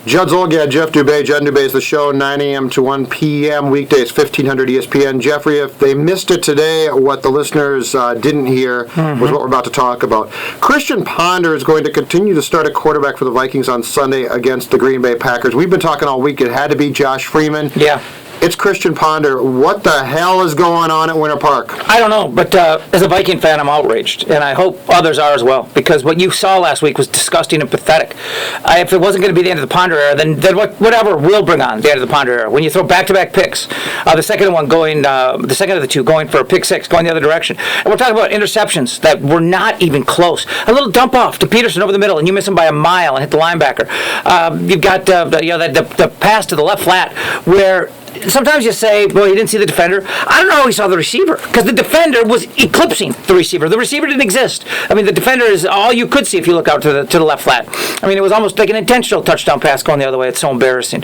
Judd Zolgad, Jeff Dubay. Judd Dubay is the show, 9 a.m. to 1 p.m. weekdays, 1500 ESPN. Jeffrey, if they missed it today, what the listeners didn't hear was what we're about to talk about. Christian Ponder is going to continue to start at quarterback for the Vikings on Sunday against the Green Bay Packers. We've been talking all week. It had to be Josh Freeman. Yeah. It's Christian Ponder. What the hell is going on at Winter Park? I don't know, but as a Viking fan, I'm outraged, and I hope others are as well, because what you saw last week was disgusting and pathetic. If it wasn't going to be the end of the Ponder era, then whatever will bring on the end of the Ponder era. When you throw back-to-back picks, the second of the two going for a pick six, going the other direction, and we're talking about interceptions that were not even close. A little dump off to Peterson over the middle, and you miss him by a mile and hit the linebacker. You've got the pass to the left flat where. Sometimes you say, well, he didn't see the defender. I don't know how he saw the receiver, because the defender was eclipsing the receiver. The receiver didn't exist. I mean, the defender is all you could see if you look out to the left flat. I mean, it was almost like an intentional touchdown pass going the other way. It's so embarrassing.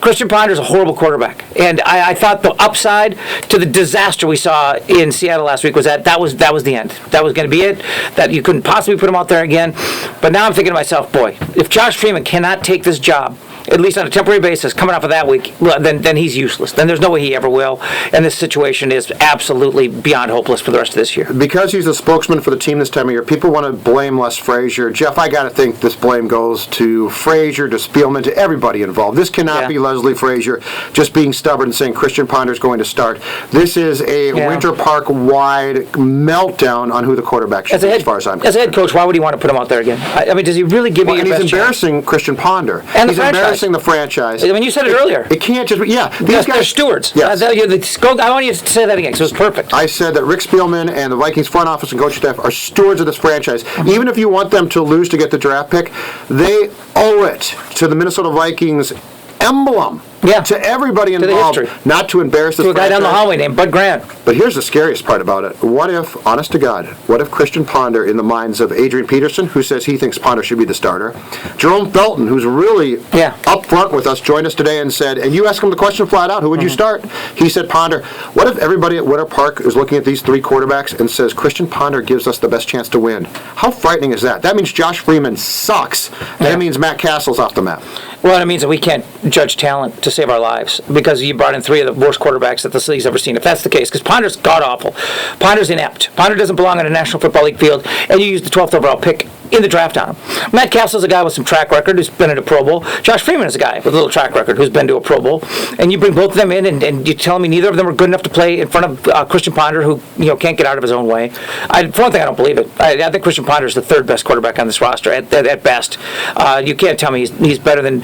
Christian Ponder is a horrible quarterback, and I thought the upside to the disaster we saw in Seattle last week was that was the end. That was going to be it. That you couldn't possibly put him out there again. But now I'm thinking to myself, boy, if Josh Freeman cannot take this job, at least on a temporary basis, coming off of that week, then he's useless. Then there's no way he ever will. And this situation is absolutely beyond hopeless for the rest of this year. Because he's a spokesman for the team this time of year, people want to blame Les Frazier. Jeff, I got to think this blame goes to Frazier, to Spielman, to everybody involved. This cannot be Leslie Frazier just being stubborn and saying Christian Ponder is going to start. This is a Winter Park-wide meltdown on who the quarterback should be, as far as I'm concerned. As a head coach, why would he want to put him out there again? I mean, does he really give you your best chance? And he's embarrassing Christian Ponder. And he's embarrassing the franchise. I mean, you said it earlier. It can't just be, these guys are stewards. Yes. I want you to say that again, because it was perfect. I said that Rick Spielman and the Vikings front office and coaching staff are stewards of this franchise. Even if you want them to lose to get the draft pick, they owe it to the Minnesota Vikings emblem. To everybody involved, not to embarrass this franchise. To a guy down the hallway named Bud Grant. But here's the scariest part about it. What if, honest to God, what if Christian Ponder, in the minds of Adrian Peterson, who says he thinks Ponder should be the starter, Jerome Felton, who's really up front with us, joined us today and said, and you asked him the question flat out, who would you start? He said Ponder. What if everybody at Winter Park is looking at these three quarterbacks and says Christian Ponder gives us the best chance to win? How frightening is that? That means Josh Freeman sucks, and that means Matt Castle's off the map. Well, it means that we can't judge talent to save our lives, because you brought in three of the worst quarterbacks that this league's ever seen. If that's the case, because Ponder's god-awful. Ponder's inept. Ponder doesn't belong on a National Football League field, and you use the 12th overall pick in the draft on him. Matt Castle's a guy with some track record who's been at a Pro Bowl. Josh Freeman is a guy with a little track record who's been to a Pro Bowl. And you bring both of them in, and you tell me neither of them are good enough to play in front of Christian Ponder, who can't get out of his own way. For one thing, I don't believe it. I think Christian Ponder is the third best quarterback on this roster at best. You can't tell me he's better than.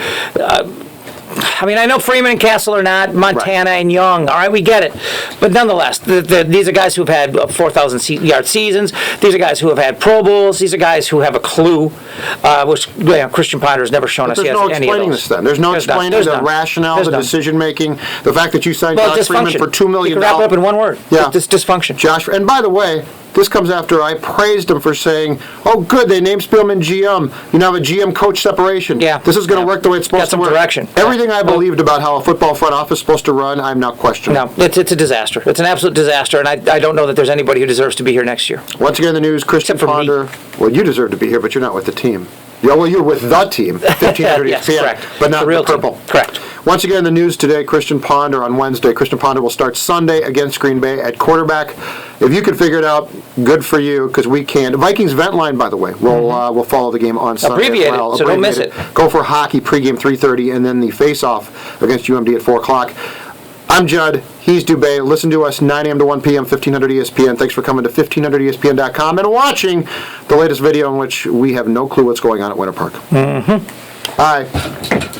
I mean, I know Freeman and Castle are not, Montana and Young. All right, we get it. But nonetheless, these are guys who have had 4,000-yard seasons. These are guys who have had Pro Bowls. These are guys who have a clue, which Christian Ponder has never shown us he has any of those. There's no explaining this then. There's no explaining the rationale, the decision-making, the fact that you signed Josh Freeman for $2 million. You can wrap it up in one word. Yeah. It's dysfunction. Josh, and by the way, this comes after I praised him for saying, oh, good, they named Spielman GM. You now have a GM-coach separation. Yeah. This is going to work the way it's supposed to work. Direction. Everything I believed about how a football front office is supposed to run, I'm now questioning. No, it's a disaster. It's an absolute disaster, and I don't know that there's anybody who deserves to be here next year. Once again, the news, Christian Ponder. Well, you deserve to be here, but you're not with the team. Yeah, well, you're with the team, 1500 yes, ESPN, correct. But not the purple. Team. Correct. Once again, the news today, Christian Ponder on Wednesday. Christian Ponder will start Sunday against Green Bay at quarterback. If you could figure it out, good for you, because we can't. The Vikings vent line, by the way, will follow the game on Sunday. Abbreviated, so don't miss it. Go for hockey pregame 3:30, and then the face-off against UMD at 4 o'clock. I'm Judd. He's Dubay. Listen to us 9 a.m. to 1 p.m., 1500 ESPN. Thanks for coming to 1500ESPN.com and watching the latest video in which we have no clue what's going on at Winter Park. Mm-hmm. Hi.